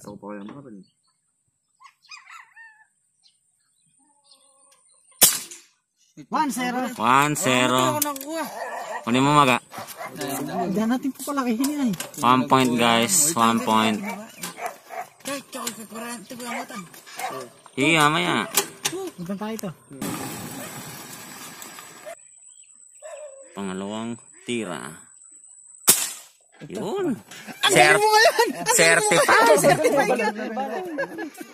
Gusto ko pa kaya makaroon. 1-0. 1-0. Kunin mo maga. Diyan natin po palakihin yan. 1 point guys. 1 point. Sige, mamaya. Punta tayo ito. Pangalawang tira. Yun.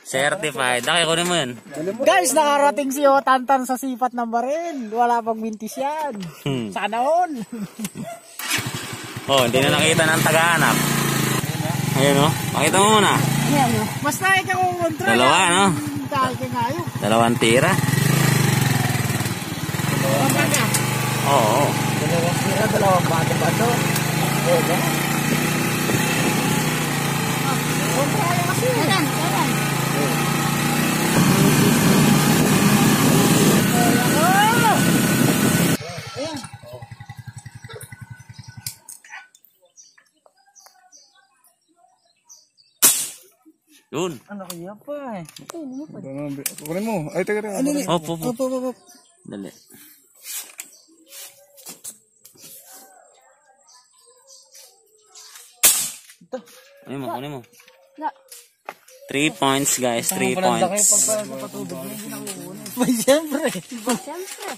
Certified. Daki, kunin mo yun. Guys, nakarating si Otantan sa sipat ng baril. Wala pang mintis yan. Sana all. Oh, hindi na nakita ng taga-hanap. Ayun o. Pakita mo muna. Basta ikaw kung kontra. Dalawa, no? Dalawang tira. Oo. Dalawang tira, dalawang bato-bato. Oo. Jalan. Yun. Ano kaya pa eh? Kunin mo. Ay, teka rin. Hop. Dali. Kunin mo. 3 points guys, 3 points. Siyempre.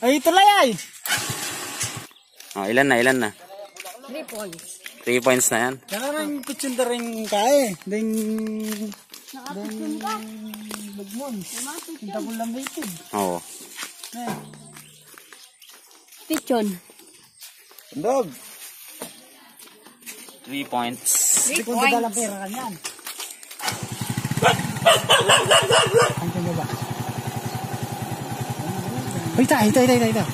Ay, tulay ay. Oh, ilan na? 3 points. 3 points na yan. Karang kutsinda rin ka eh. Nakapityon ka. Bagmon. Kita ko lang baited. Oo. Pityon. Dog. 3 points. 3 Kung dalang points. pera ka yan. Ang kanya ba? Ito.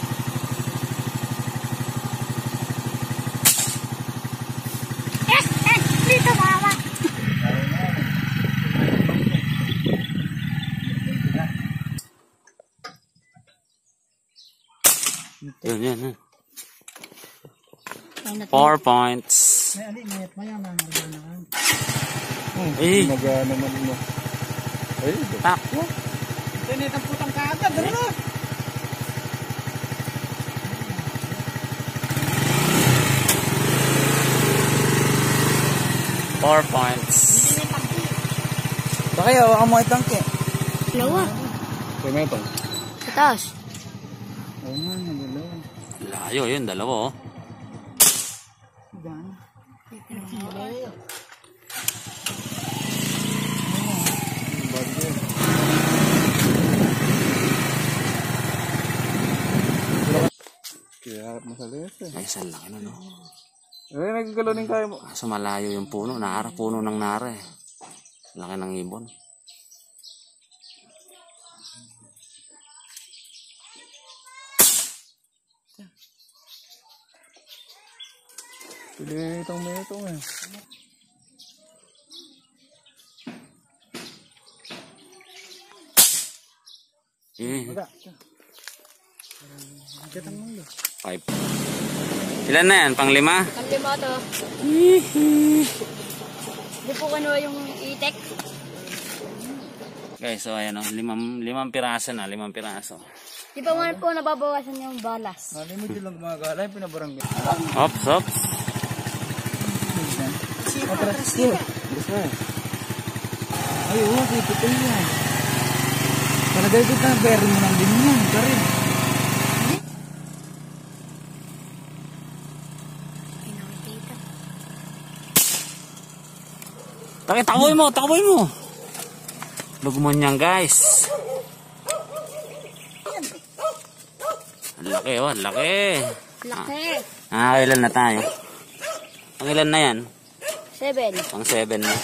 Dito mama. Yan. 4 points. May alin, maya na. Eh. Nagana naman mo. Ay, Takbo. Ito na itang putang kaagad. Ano? 4 points. Baka yaw, baka mo itang ke. Dalawa. kaya ito. Sa taas. Oo nga, nagalaw. Layo yun, dalawa oh. Diyan. Kaya harap mo sa lesa. Ay, saan laki na no. Eh, nagagalaw din kaya mo. Kaso malayo yung puno. Puno ng nara eh. Laki ng ibon. Pili itong metong eh. Eh, Kitang mundo. 5. Ilan na yan? Pang-5? Kalima to. Di po kano yung itek. Guys, so ayan o. 5 piraso na. 5 piraso. Di pa man po nababawasan yung balas. Mali mo din lang gumagala, yung pinabarangay. Ops. Ay, oo, pipito yan. Palagay kita, pero mo nang din yan, karin. Takoy mo. Lugmon yan guys. Ang laki oh, laki. Laki. Ilan na tayo? Ang ilan na yan? 7. Pang 7 na.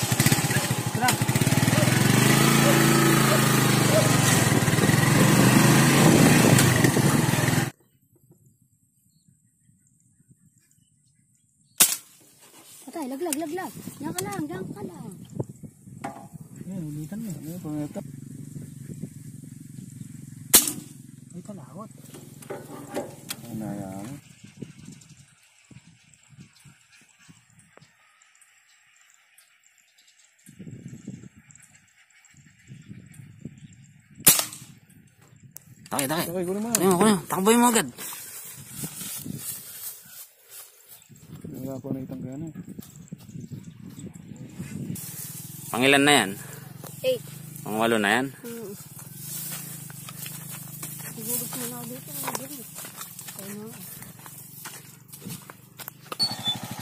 Patay, laglag. Diyan ka lang. Ayan, ulitan mo. Ano yung pangeta? Ay, talawat. Ay, nayaan. Daki. Okay, kunin mo. Kunin mo. Takboy mo agad. Wala po na itang gana eh. Pangilan na yan? 8. Pang-8 na yan? Sigurot mo na ako dito. Ayun na.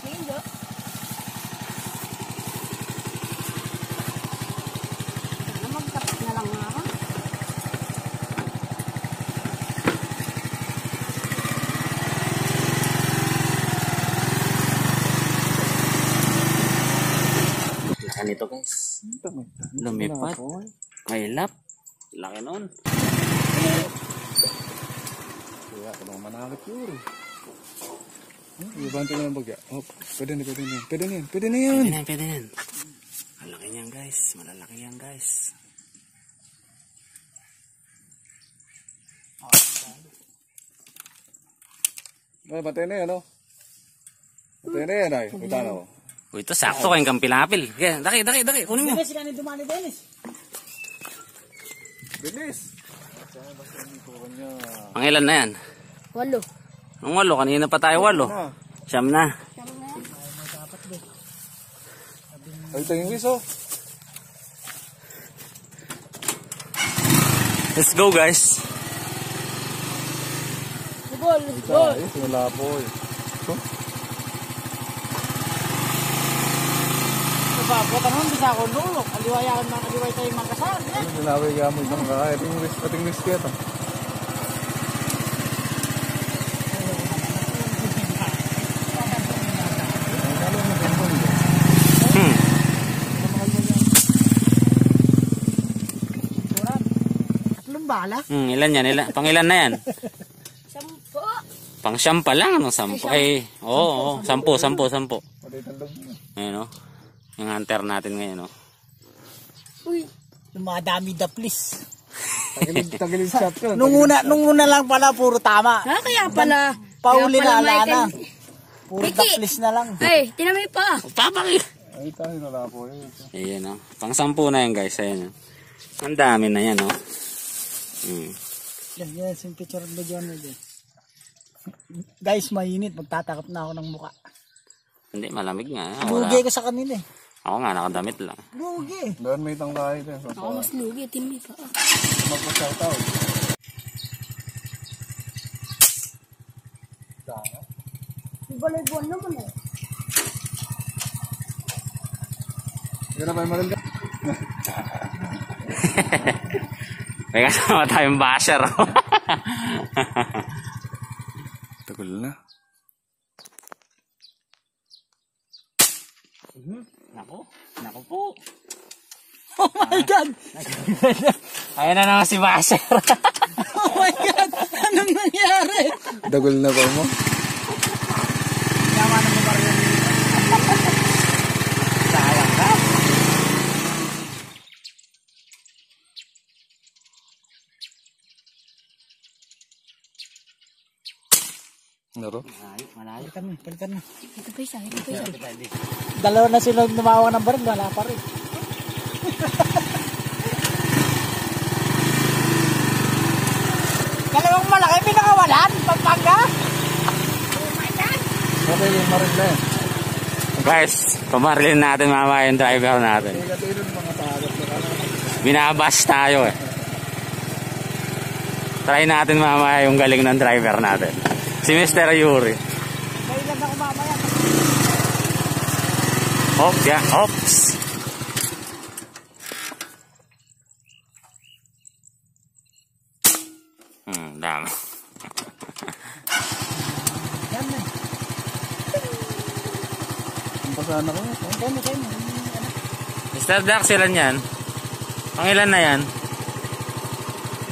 Ayun ba? Sana magkapit na lang ako. Laki nito guys. Lumipat. May lap. Laki nun. Kaya ako naman manakit yun. Ibante mo ng bagya. Oh, pwede na yan. Pwede na yan. Pwede na yan. Malaki yan guys. Malalaki yan guys. Ay, patay na yan, oh. Patay na yan, ay. Kita na, oh. Uy, ito sakto kayong kampilapil. Kaya, daki. Kunin mo. Dennis, sila ni Dumani, Dennis. Bilis! Basta dito kanya. Pangilan na yan? 8. Ang 8. Kanina pa tayo 8. Siyam na. Ay, ito yung wiso. Let's go guys. Gol. Ay, simula po, eh. Diba, buta naman bisa ako lulok. Aliway tayo magkasal. Ay, sinaway ka mo isang kakaya. Ating whisky ito. Tatlong bala. Ilan yan? Pangilan na yan? 10. Pang siyam pa lang. 10. Ay, oo. 10. Ayan o. Yung hunter natin ngayon o. Uy. Lumadami the please. Tagilid shot yun. Nung una lang pala, puro tama. Kaya pala. Pauli na, ala na. Michael. Puro the please na lang. Ay, tinamay pa. Papaki! Ay, tayo nala po, eh. Ayan o. Pang 10 na yan guys. Ayan o. Ang dami na yan o. Yan, yung picture of the journal din. Guys, mainit. Magtatakap na ako ng muka. Hindi, malamig nga. Lugi ko sa kanila eh. Ako nga, nakadamit lang. Lugi. Doon may itang kahay din. Ako mas lugi, tinamay pa. Mag-shout out. Balay-buwan naman eh. Hindi na ba yung marilga? May kasama tayong basher o. Tagal na. Naku po. Oh my God! Ayan na naman si basher. Oh my God! Anong nangyari? Tagal na ba mo? Yaman mo ba rin? Sayang ka. Naro? Malayo. Palitan mo. Ito pa isa. Dalawa na sila lumawa ng baril, wala pa rin. Dalawang malaki, pinakawalan, Pampanga. Okay, yung marilga eh. Guys, pumarilin natin mamaya yung driver natin. Negatilon mga tagot na ka. Binabash tayo eh. Try natin mamaya yung galing ng driver natin. Si Mr. Yuri. Kailan ako mamaya. Oops, yeah, oops. Dami. Yan na. Ang pasana ko. Kayo mo. Mr. Dax, ilan yan? Pangilan na yan?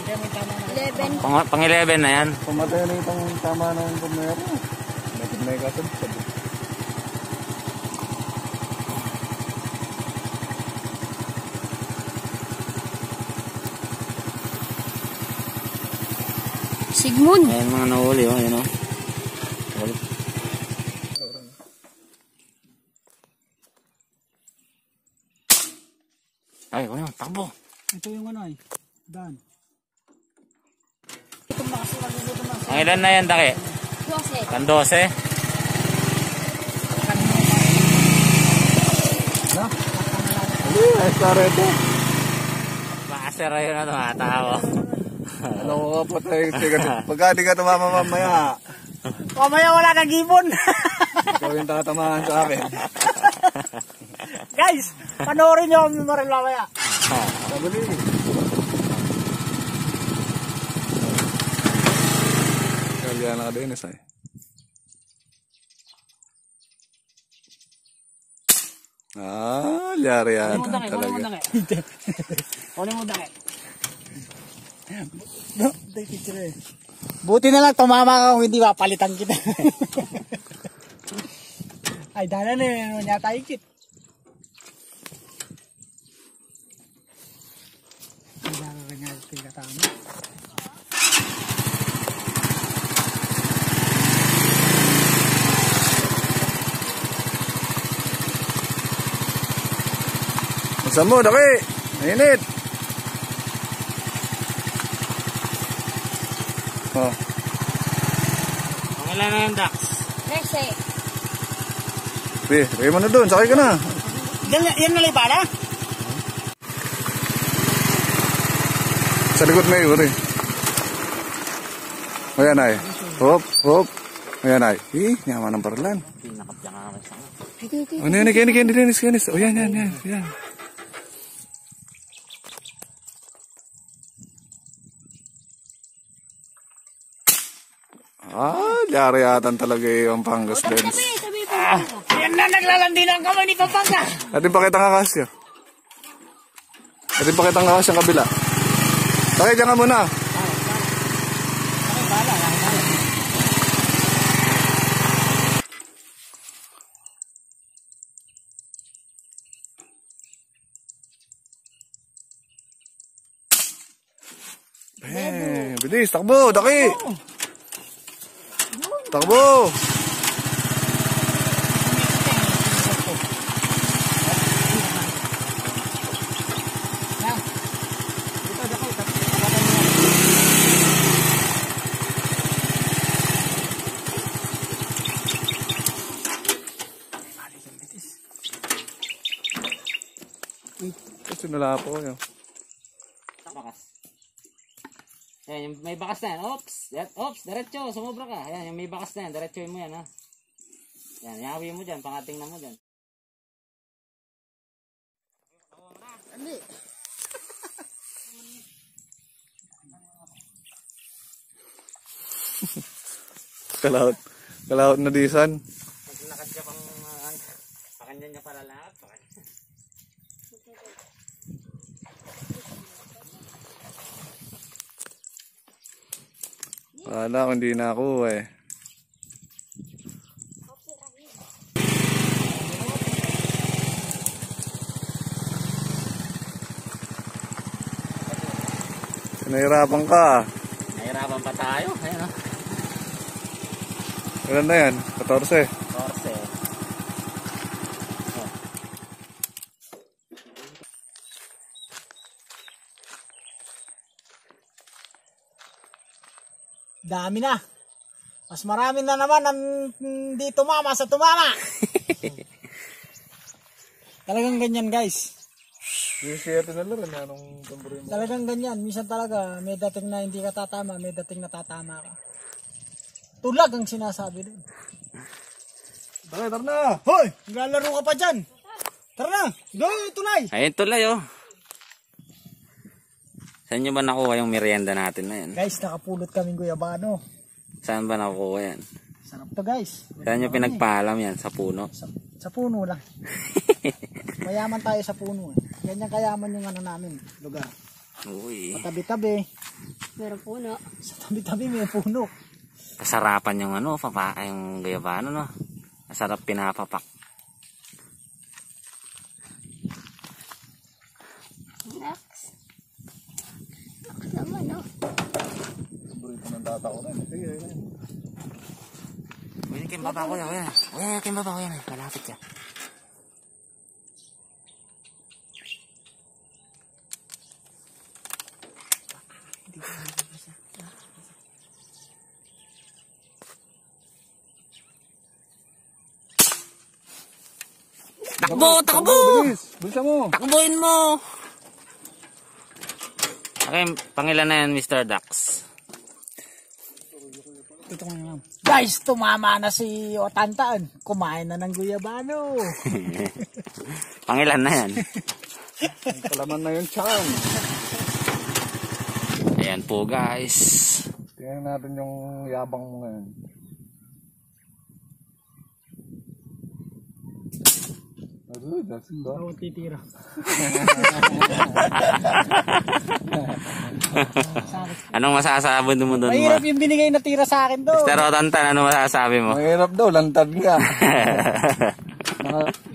Hindi may tama na. 11. Pang 11 na yan? Pumatay na itong tama ng pumero. May kasabsab. Sigmund. Ayan mga nahuli, oh, yun, oh. Huli. Ay, takbo. Ito yung ano eh. Dan. Ang ilan na yan, Daki? 12. Kan 12? Ay, stare ito. Makasira yun na tumatawa. Ano ko ka po tayo? Pagka di ka tumama mamaya, Mamaya wala nang ibon. ikaw yung tatamahan sa akin. Guys, panoorin nyo ang memorable mamaya. Sabali. Kalian na ka din, Isay. Yari yan. Talaga. Kunin mo Daki. Buti na lang tumama ka kung hindi mapalitan kita. Ay, dana na yun. Yata ikit. Hindi na kanya tingkatama. Saan mo, Daki? Mainit. Oh. Ang ilan na yan, Dax? 13. Lagay mo na doon. Sakay ka na. Yan nalipala? Sa likod may uri. Ayan ay. Hop, hop. Ayan ay. Yaman ng parlan. Pinakapya nga kami sa akin. Ano yan? Kinis. O yan. Yari yatan talaga yung Pampangas Dance. Tabi pa. Yan na naglalandi ng kamay ni Pampanga. Atin pakita nga kasya. Atin pakita nga kasya ang kabila. Sakay dyan ka muna. Bilis, takbo, Daki. Takbo. Kasi nala po yun. Bakas. Ayan, yung may bakas na yan. Oops, diretso, sumobra ka. Ayan, yung may bakas na yan, diretsoin mo yan, ha. Yan, yawi mo dyan, pangating na mo dyan. Hindi. Kalahot na disan. Naglakad ka pang, pakanya niya para lahat. Wala, hindi na ako eh. Nahirapan ka. Nahirapan pa tayo. Ayan, o. Ilan na yan? 14. 14. Dami na. Mas marami na naman ang hindi tumama sa tumama. Talagang ganyan, guys. Yung siyete na lang, anong tamburin mo? Talagang ganyan. Minsan talaga may dating na hindi ka tatama, may dating na tatama ka. Tulag ang sinasabi doon. Tara na! Hoy! Naglalaro ka pa dyan! Tara na! Go! Tulay! Ayun tulay, oh. Saan nyo ba nakuha yung merienda natin na yan? Guys, nakapulot kaming guyabano. Saan ba nakuha yan? Sarap to, guys. Saan nyo pinagpaalam yan? Sa puno? Sa puno lang. Mayaman tayo sa puno. Ganyan kayaman yung ano namin, lugar. Uy. Tabi-tabi. Meron puno. Sa tabi-tabi may puno. Kasarapan yung ano, yung gayabano, no? Masarap pinapapak. Next. Next naman, no? Burrito ng tata ko rin. Sige, ayun. Uy, kimbaba ko yan. Uy, kimbaba ko yan. Malapit yan. Takbo, takbo! Bilis! Bilisan mo! Takbuhin mo! Okay, pangilan na yan, Mr. Dax. Guys, tumama na si Otantan. Kumain na ng guyabano. Pangilan na yan. Kalaman na yung tiyan. Ayan po guys. Tingnan natin yung yabang mo ngayon. That's it. Oo, titira. Anong masasabi mo doon? Mahirap yung binigay na tira sa akin doon. Mr. Otantan, ano masasabi mo? Mahirap daw, lantad nga.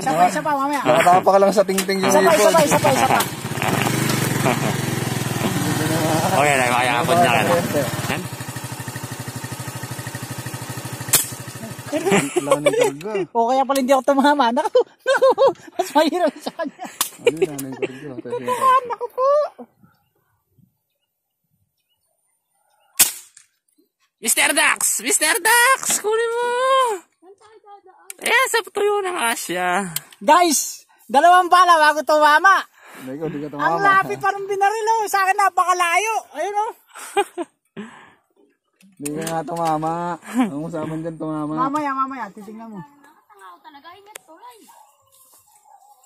Isa pa, mamaya. Nakatapa ka lang sa tingting yung Isa ipon. pa. O yan, ay makayapod na ka na. Yan. Wala na yung karga. O kaya pala hindi ako tumama. Naku. Mas mahirap sa kanya. Ano yun, ano yung karga? Naku po. Mr. Dax! Mr. Dax! Kunin mo! Ayan, sa tuyo na nga siya. Guys, 2 bala bago tumama. Hindi ko, di ka Ang tumama. lapit pa ng binaril oh. Sa akin napakalayo. Ayun oh. Hindi ka nga tumama. Ang usapan dyan tumama. Mamaya. Titignan mo.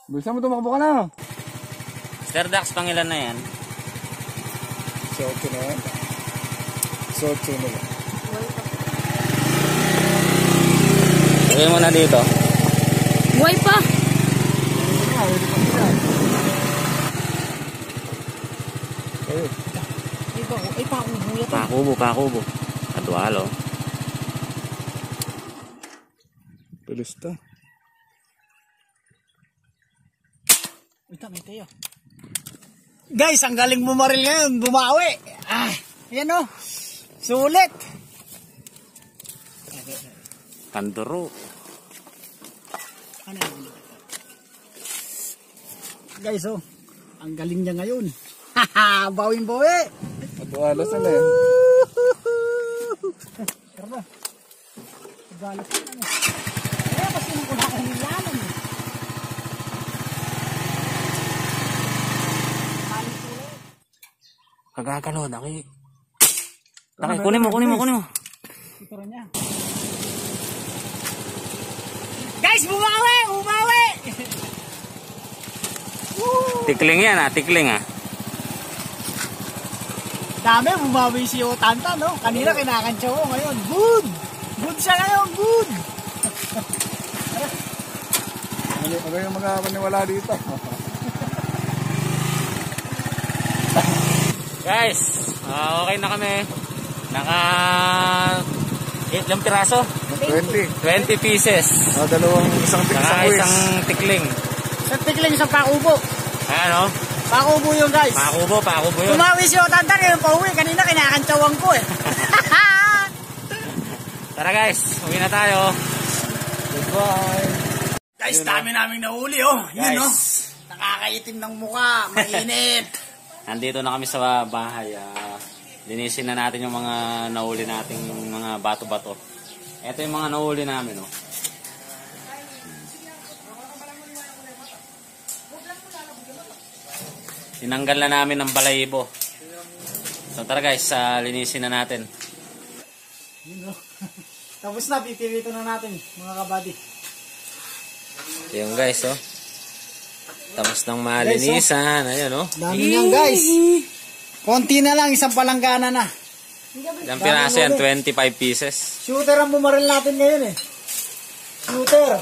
Bilisan mo, tumakbo ka na. Mr. Dax, pangilan na yan. Soto na yan. Soto na yan. Lagay mo na dito. Buhay pa. Pakubo. Adwalo. Pilis ta. Guys, ang galing bumaril ngayon. Bumawi. Yan oh. Sulit. Kanduro. Guys oh. Ang galing niya ngayon. Haha, bawin-bawi. Adwala sila eh. Galit ka na. Kaya kasi nung kunakahilalan eh. Kagagalo, Daki. Daki, kunin mo. Ito rin niya. Guys, bumawi! Tikling yan tikling ah. Dami, bumawi si Otanta, no? Kanina kinakantsaw ko, ngayon, good! Good siya ngayon, good! Ano yung mga maniwala dito? Guys, okay na kami. Naka 8 piraso. 20. 20 pieces. Isang Saka isang tikling. Sa tikling sa pakubo. Ayan o. Pakubo yun, guys. Pakubo yun. Bumawi si Otanta, ngayon pauwi. Kanina kinakantsawan ko eh. Tara guys, uwi na tayo. Goodbye. Guys, dami naming nahuli, oh. Yun, oh. Nakakaitim ng mukha, mainit. Nandito na kami sa bahay. Linisin na natin yung mga nahuli nating yung mga bato-bato. Ito yung mga nahuli namin, oh. Tinanggal na namin ng balayibo. So tara guys, linisin na natin. Yun, oh. Tapos na, pipirito na natin, mga kabady. Ito yung guys, oh. Tapos ng malinisan. Ayan, oh. Dami niyan, guys. Konti na lang, isang palanggana na. Ilang piraso yan? 25 pieces. Shooter ang bumaril natin ngayon eh. Shooter.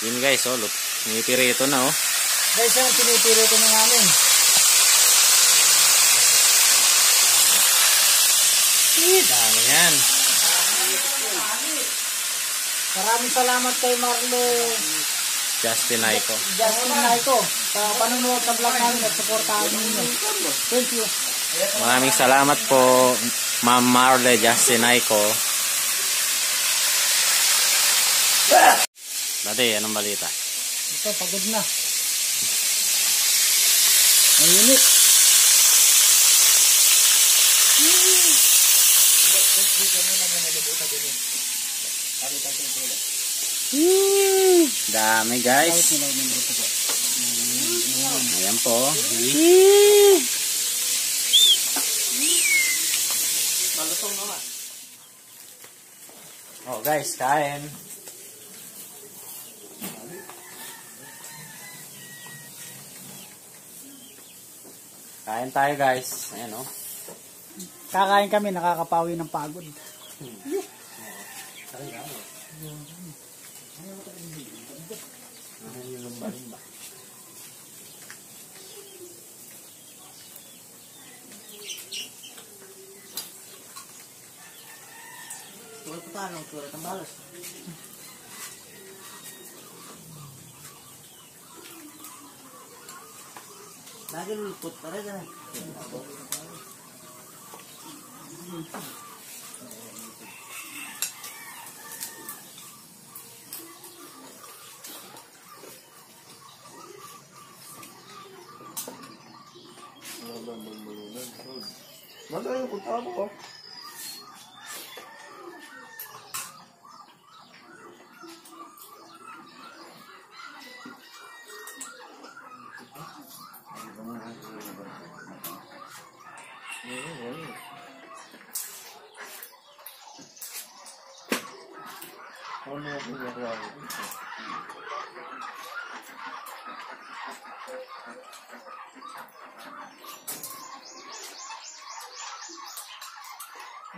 Yun guys, oh. Look, pinipirito na, oh. Guys, yan ang pinipirito na namin. Dami yan. Maraming salamat kay Marlo Justin Aiko. sa panonood sa vlog namin at supportahan ninyo. Thank you. Maraming salamat po, Ma'am Marle Justin Aiko. Dati, anong balita? Ito, pagod na. Mainit. Dami guys. Ayan po. Oh guys, kain. Kain tayo guys. Ayan oh. Kakain kami, nakakapawi ng pagod. Tuwal pa tanong, tuwal at ang balas. Nagilulpot pa rin na. Manda yung punta mo.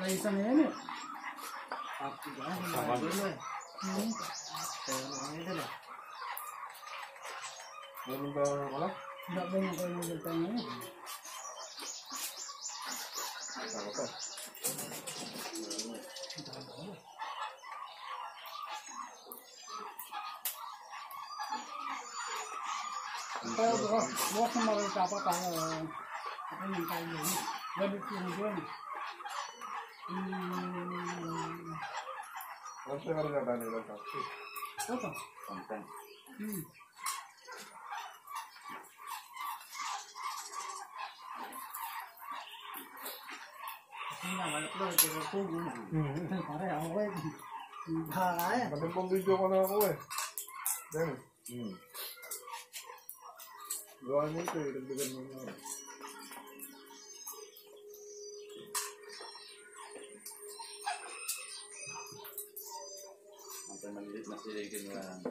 Raisa na yan eh. Ganun ba wala? Dapat yung kayo magagta ngayon. Ano pa? Pero bukas na marita pa tayo. Ako yung kayo yun. Gabit yung doon. Ano siya nga rin na nilang taxi? Ito. Content. Hindi na, malaplo. Pero tubo na. Pare, ako eh. Nakakaya. Magandang video ko na ako eh. Yan eh. Gawa niyo ito eh. Dagdagan mo na. Maliit na siligin na.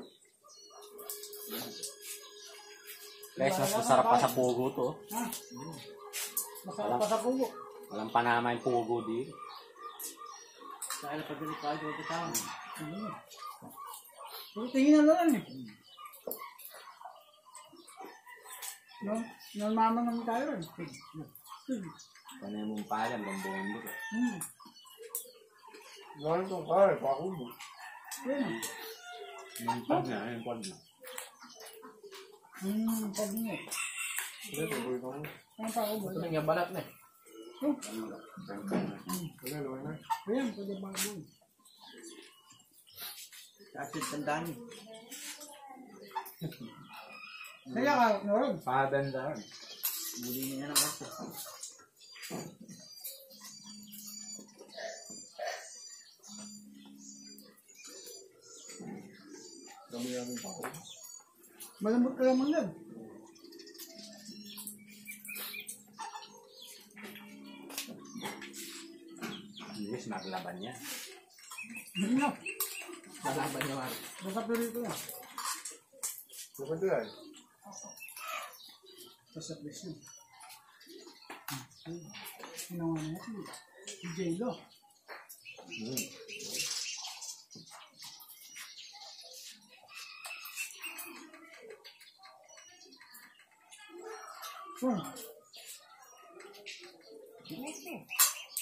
Guys, mas masarap pa sa pugo to. Ha? Masarap pa sa kubo. Walang panama yung pugo dito. Kaya na pagdalit pa, tuwal pa tanong. Pero tingin na lang eh. Normal naman tayo rin. Panay mong palang, bambuhan mo. Gawa niyo itong kaya. Pakubo. Yung pag na, yung pag na. Pag niya. Hindi, tuloy ka mo. Ang pakubo. Ito nga balat na eh. Hindi, luway na. Ayan, pwede bago. Kasit tandaan niyo. Kaya ka, Norog. Padandaan. Muli niya ng kaso. Dami namin pakubo. Malambot ka naman yan. Yes, maglaban niya. Hindi na. Lalaban niya mara. Basta pirito yan. Maganda yan. Basta please yun. Ginawa na natin. Si J-Lo.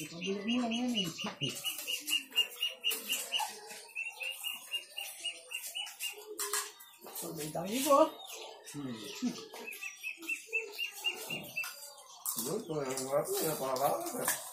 Ipabilik mo lang yan eh. Pagbaitang ibo. Yun, ito na yung mga ito. Napakakakas eh.